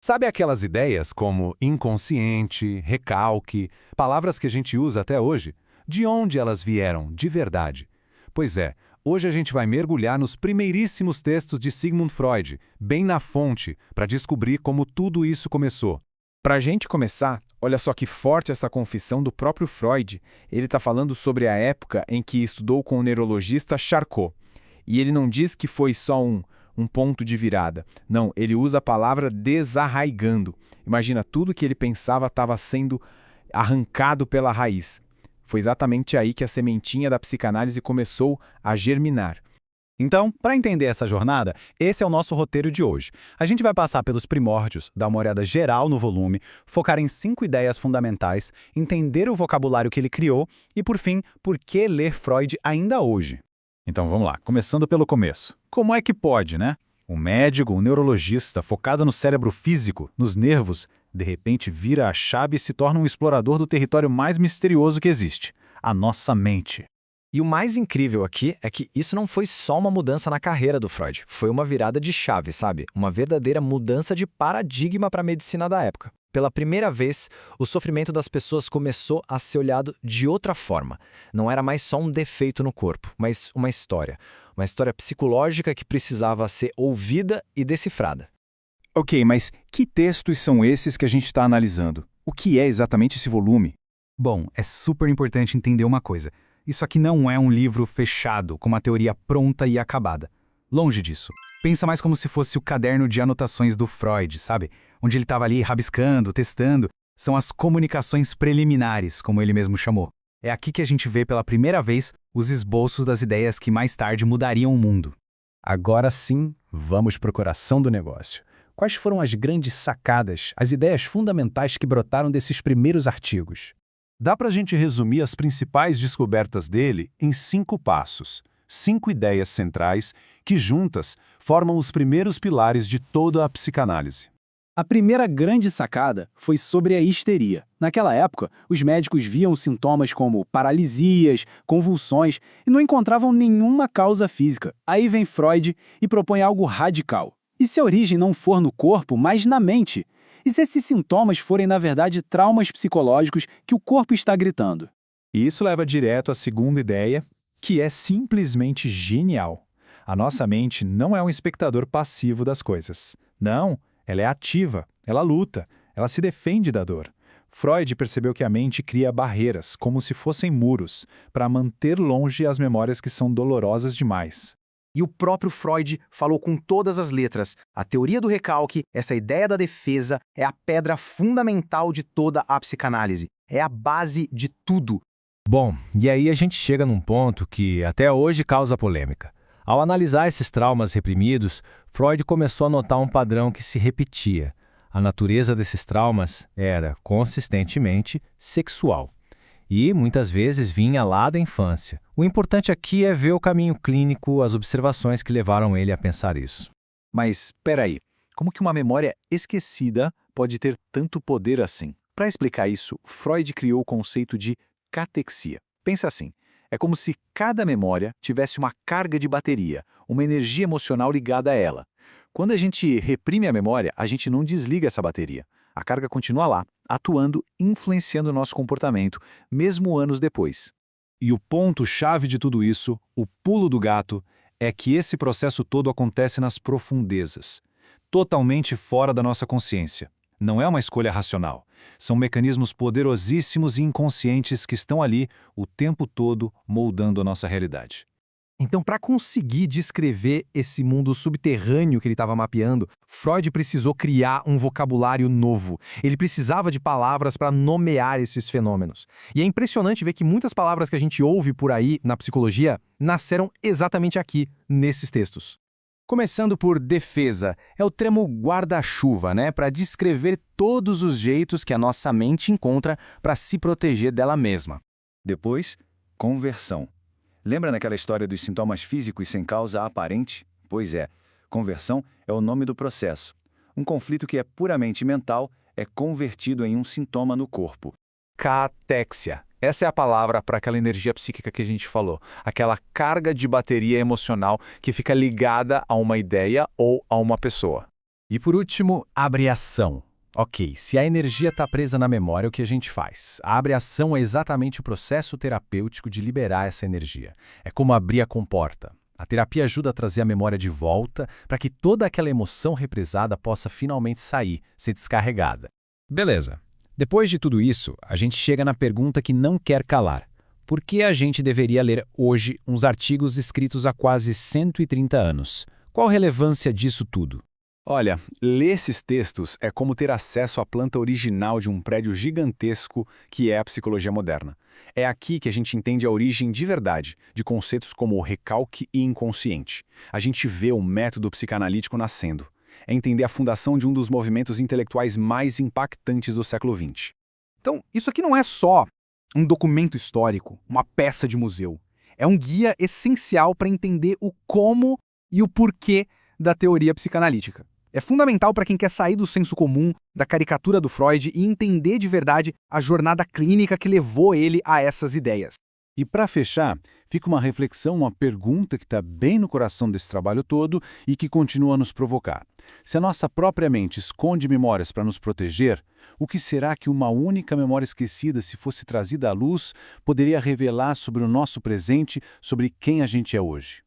Sabe aquelas ideias como inconsciente, recalque, palavras que a gente usa até hoje? De onde elas vieram, de verdade? Pois é, hoje a gente vai mergulhar nos primeiríssimos textos de Sigmund Freud, bem na fonte, para descobrir como tudo isso começou. Para a gente começar, olha só que forte essa confissão do próprio Freud. Ele está falando sobre a época em que estudou com o neurologista Charcot. E ele não diz que foi só um ponto de virada. Não, ele usa a palavra desarraigando. Imagina, tudo que ele pensava estava sendo arrancado pela raiz. Foi exatamente aí que a sementinha da psicanálise começou a germinar. Então, para entender essa jornada, esse é o nosso roteiro de hoje. A gente vai passar pelos primórdios, dar uma olhada geral no volume, focar em 5 ideias fundamentais, entender o vocabulário que ele criou e, por fim, por que ler Freud ainda hoje. Então vamos lá, começando pelo começo. Como é que pode, né? Um médico, um neurologista focado no cérebro físico, nos nervos, de repente vira a chave e se torna um explorador do território mais misterioso que existe, a nossa mente. E o mais incrível aqui é que isso não foi só uma mudança na carreira do Freud, foi uma virada de chave, sabe? Uma verdadeira mudança de paradigma para a medicina da época. Pela primeira vez, o sofrimento das pessoas começou a ser olhado de outra forma. Não era mais só um defeito no corpo, mas uma história. Uma história psicológica que precisava ser ouvida e decifrada. Ok, mas que textos são esses que a gente está analisando? O que é exatamente esse volume? Bom, é super importante entender uma coisa. Isso aqui não é um livro fechado, com uma teoria pronta e acabada. Longe disso. Pensa mais como se fosse o caderno de anotações do Freud, sabe? Onde ele estava ali rabiscando, testando. São as comunicações preliminares, como ele mesmo chamou. É aqui que a gente vê pela primeira vez os esboços das ideias que mais tarde mudariam o mundo. Agora sim, vamos para o coração do negócio. Quais foram as grandes sacadas, as ideias fundamentais que brotaram desses primeiros artigos? Dá para a gente resumir as principais descobertas dele em 5 passos, 5 ideias centrais que, juntas, formam os primeiros pilares de toda a psicanálise. A primeira grande sacada foi sobre a histeria. Naquela época, os médicos viam sintomas como paralisias, convulsões e não encontravam nenhuma causa física. Aí vem Freud e propõe algo radical. E se a origem não for no corpo, mas na mente? E se esses sintomas forem, na verdade, traumas psicológicos que o corpo está gritando? E isso leva direto à segunda ideia, que é simplesmente genial. A nossa mente não é um espectador passivo das coisas. Não, ela é ativa, ela luta, ela se defende da dor. Freud percebeu que a mente cria barreiras, como se fossem muros, para manter longe as memórias que são dolorosas demais. E o próprio Freud falou com todas as letras. A teoria do recalque, essa ideia da defesa, é a pedra fundamental de toda a psicanálise. É a base de tudo. Bom, e aí a gente chega num ponto que até hoje causa polêmica. Ao analisar esses traumas reprimidos, Freud começou a notar um padrão que se repetia. A natureza desses traumas era, consistentemente, sexual. E, muitas vezes, vinha lá da infância. O importante aqui é ver o caminho clínico, as observações que levaram ele a pensar isso. Mas, peraí, como que uma memória esquecida pode ter tanto poder assim? Para explicar isso, Freud criou o conceito de catexia. Pensa assim, é como se cada memória tivesse uma carga de bateria, uma energia emocional ligada a ela. Quando a gente reprime a memória, a gente não desliga essa bateria. A carga continua lá, atuando, influenciando o nosso comportamento, mesmo anos depois. E o ponto-chave de tudo isso, o pulo do gato, é que esse processo todo acontece nas profundezas, totalmente fora da nossa consciência. Não é uma escolha racional. São mecanismos poderosíssimos e inconscientes que estão ali o tempo todo moldando a nossa realidade. Então, para conseguir descrever esse mundo subterrâneo que ele estava mapeando, Freud precisou criar um vocabulário novo. Ele precisava de palavras para nomear esses fenômenos. E é impressionante ver que muitas palavras que a gente ouve por aí na psicologia nasceram exatamente aqui, nesses textos. Começando por defesa, é o termo guarda-chuva, né, para descrever todos os jeitos que a nossa mente encontra para se proteger dela mesma. Depois, conversão. Lembra naquela história dos sintomas físicos sem causa aparente? Pois é, conversão é o nome do processo. Um conflito que é puramente mental é convertido em um sintoma no corpo. Catéxia. Essa é a palavra para aquela energia psíquica que a gente falou. Aquela carga de bateria emocional que fica ligada a uma ideia ou a uma pessoa. E por último, abreação. Ok, se a energia está presa na memória, o que a gente faz? A abreação é exatamente o processo terapêutico de liberar essa energia. É como abrir a comporta. A terapia ajuda a trazer a memória de volta para que toda aquela emoção represada possa finalmente sair, ser descarregada. Beleza. Depois de tudo isso, a gente chega na pergunta que não quer calar. Por que a gente deveria ler hoje uns artigos escritos há quase 130 anos? Qual a relevância disso tudo? Olha, ler esses textos é como ter acesso à planta original de um prédio gigantesco que é a psicologia moderna. É aqui que a gente entende a origem de verdade de conceitos como o recalque e inconsciente. A gente vê o método psicanalítico nascendo. É entender a fundação de um dos movimentos intelectuais mais impactantes do século XX. Então, isso aqui não é só um documento histórico, uma peça de museu. É um guia essencial para entender o como e o porquê da teoria psicanalítica. É fundamental para quem quer sair do senso comum, da caricatura do Freud e entender de verdade a jornada clínica que levou ele a essas ideias. E para fechar, fica uma reflexão, uma pergunta que está bem no coração desse trabalho todo e que continua a nos provocar. Se a nossa própria mente esconde memórias para nos proteger, o que será que uma única memória esquecida, se fosse trazida à luz, poderia revelar sobre o nosso presente, sobre quem a gente é hoje?